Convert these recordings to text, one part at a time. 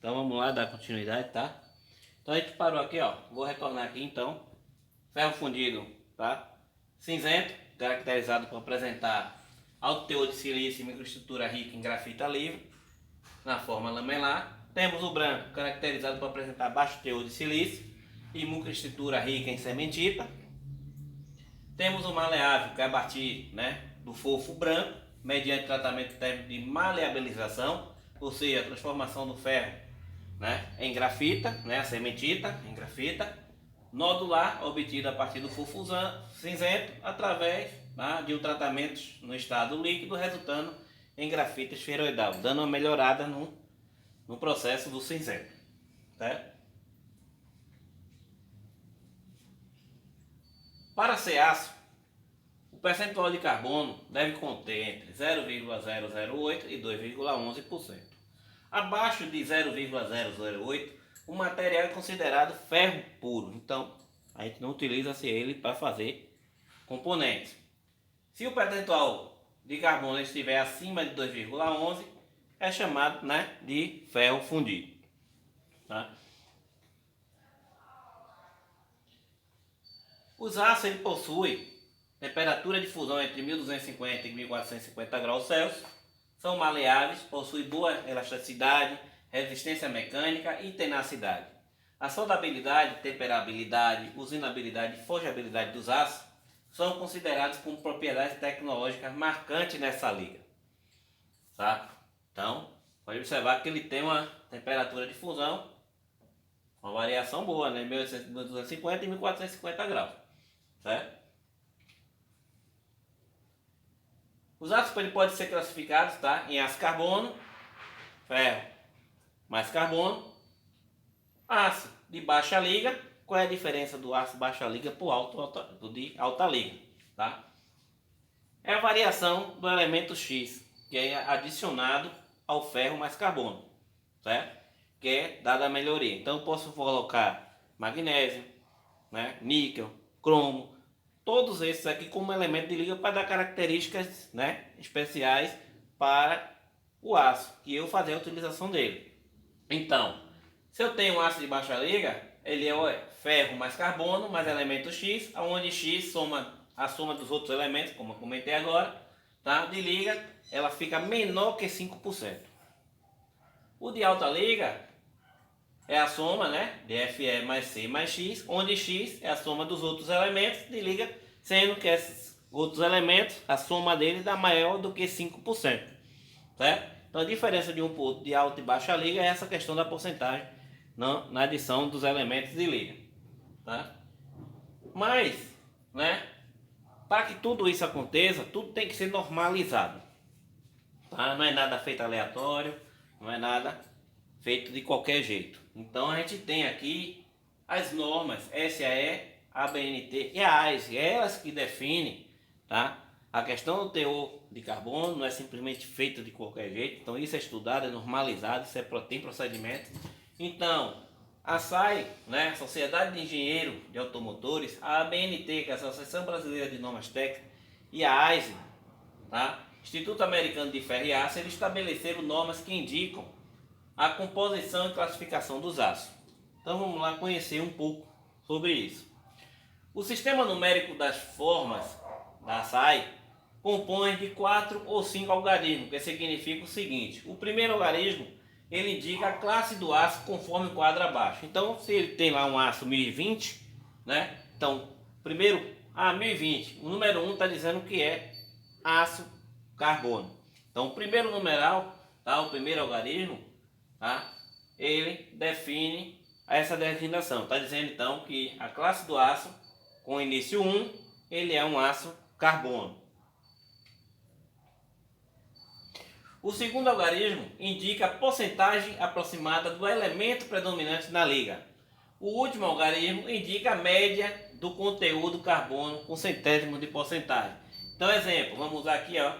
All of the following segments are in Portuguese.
Então vamos lá dar continuidade, tá? Então a gente parou aqui, ó. Vou retornar aqui então. Ferro fundido, tá? Cinzento, caracterizado por apresentar alto teor de silício e microestrutura rica em grafita livre, na forma lamelar. Temos o branco, caracterizado por apresentar baixo teor de silício e microestrutura rica em cementita. Temos o maleável, que é a partir, né, do fofo branco, mediante tratamento térmico de maleabilização, ou seja, a transformação do ferro, né, em grafita, né, a cementita em grafita. Nodular, obtido a partir do fofo cinzento, através, né, de um tratamento no estado líquido, resultando em grafita esferoidal, dando uma melhorada no processo do cinzento. Certo? Para ser aço, o percentual de carbono deve conter entre 0,008 e 2,11%. Abaixo de 0,008, o material é considerado ferro puro. Então, a gente não utiliza ele para fazer componentes. Se o percentual de carbono estiver acima de 2,11, é chamado, né, de ferro fundido. Tá? Os aços ele possuem temperatura de fusão entre 1250 e 1450 graus Celsius, são maleáveis, possuem boa elasticidade, resistência mecânica e tenacidade. A soldabilidade, temperabilidade, usinabilidade e forjabilidade dos aços são considerados como propriedades tecnológicas marcantes nessa liga. Tá? Então, pode observar que ele tem uma temperatura de fusão, uma variação boa, né? 1250 e 1450 graus. Certo? Os aços podem ser classificados, tá, em aço carbono, ferro mais carbono, aço de baixa liga. Qual é a diferença do aço baixa liga para o de alta liga? Tá? É a variação do elemento X, que é adicionado ao ferro mais carbono, certo? Que é dada a melhoria. Então eu posso colocar magnésio, né, níquel, cromo, todos esses aqui como elemento de liga para dar características, né, especiais para o aço, que eu fazer a utilização dele. Então, se eu tenho um aço de baixa liga, ele é ferro mais carbono mais elemento X, onde X soma a soma dos outros elementos, como eu comentei agora, tá, de liga, ela fica menor que 5%. O de alta liga é a soma, né, de Fe mais C mais X, onde X é a soma dos outros elementos de liga, sendo que esses outros elementos, a soma deles dá maior do que 5%. Certo? Então a diferença de um para o outro de alta e baixa liga é essa questão da porcentagem na adição dos elementos de liga. Tá? Mas, né, para que tudo isso aconteça, tudo tem que ser normalizado. Tá? Não é nada feito aleatório, não é nada feito de qualquer jeito. Então a gente tem aqui as normas SAE, ABNT e a AISE, elas que definem, tá? A questão do teor de carbono não é simplesmente feito de qualquer jeito, então isso é estudado, é normalizado, isso tem procedimento. Então, a SAE, né, Sociedade de Engenheiro de Automotores, a ABNT, que é a Associação Brasileira de Normas Técnicas, e a AISE, tá? Instituto Americano de Ferro e Aço, eles estabeleceram normas que indicam a composição e classificação dos aços. Então vamos lá conhecer um pouco sobre isso. O sistema numérico das formas da SAE compõe de 4 ou 5 algarismos, que significa o seguinte: o primeiro algarismo ele indica a classe do aço conforme o quadro abaixo. Então, se ele tem lá um aço 1020, né? Então, primeiro, 1020, o número 1 está dizendo que é aço carbono. Então, o primeiro numeral, tá? O primeiro algarismo, tá? Ele define essa designação. Está dizendo então que a classe do aço com início 1, ele é um aço carbono. O segundo algarismo indica a porcentagem aproximada do elemento predominante na liga. O último algarismo indica a média do conteúdo carbono com centésimos de porcentagem. Então, exemplo, vamos usar aqui, ó,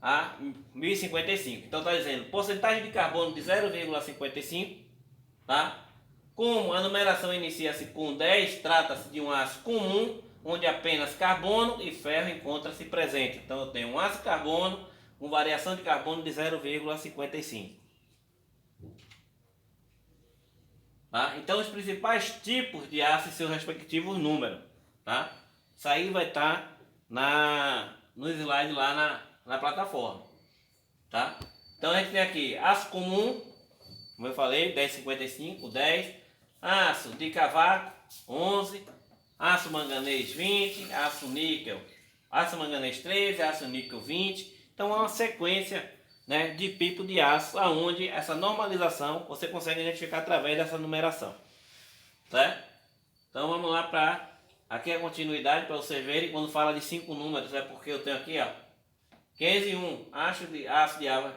a 1055. Então está dizendo porcentagem de carbono de 0,55, tá? Como a numeração inicia-se com 10, trata-se de um aço comum, onde apenas carbono e ferro encontram-se presentes. Então eu tenho um aço carbono com variação de carbono de 0,55. Tá? Então os principais tipos de aço e seus respectivos números. Tá? Isso aí vai estar no slide lá na plataforma. Tá? Então a gente tem aqui aço comum, como eu falei, 10,55, 10. Aço de cavaco, 11. Aço manganês, 20. Aço níquel, aço manganês 13, aço níquel 20. Então é uma sequência, né, de tipo de aço, aonde essa normalização você consegue identificar através dessa numeração. Certo? Então vamos lá para... Aqui é a continuidade para vocês verem. Quando fala de 5 números é porque eu tenho aqui, ó, 15 e 1, aço de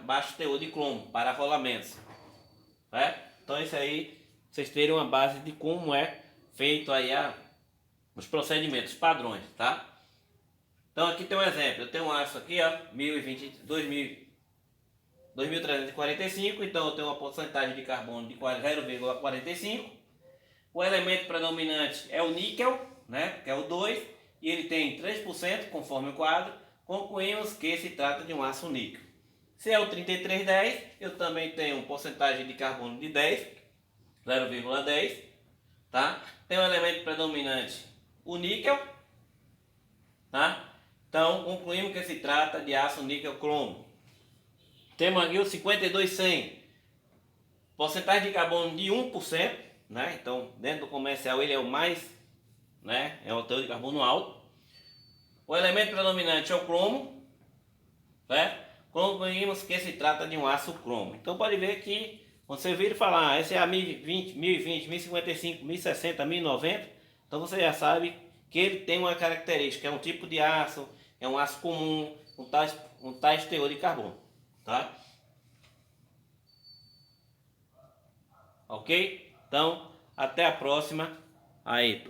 baixo teor de cromo para rolamentos. Certo? Então isso aí, vocês terem uma base de como é feito aí os procedimentos padrões, tá? Então aqui tem um exemplo. Eu tenho um aço aqui, ó, 2345, então eu tenho uma porcentagem de carbono de 0,45. O elemento predominante é o níquel, né, que é o 2, e ele tem 3% conforme o quadro. Concluímos que se trata de um aço níquel. Se é o 3310, eu também tenho porcentagem de carbono de 10, 0,10, tá? Tem o elemento predominante, o níquel, tá? Então concluímos que se trata de aço níquel cromo. Temos aqui o 52100, porcentagem de carbono de 1%, né? Então dentro do comercial ele é o mais, né? É o teor de carbono alto. O elemento predominante é o cromo, certo? Concluímos que se trata de um aço cromo. Então pode ver que quando você vir falar, esse é a 1020, 1020, 1055, 1060, 1090, então você já sabe que ele tem uma característica, é um tipo de aço, é um aço comum, um tais teor de carbono, tá? Ok? Então, até a próxima. Aí,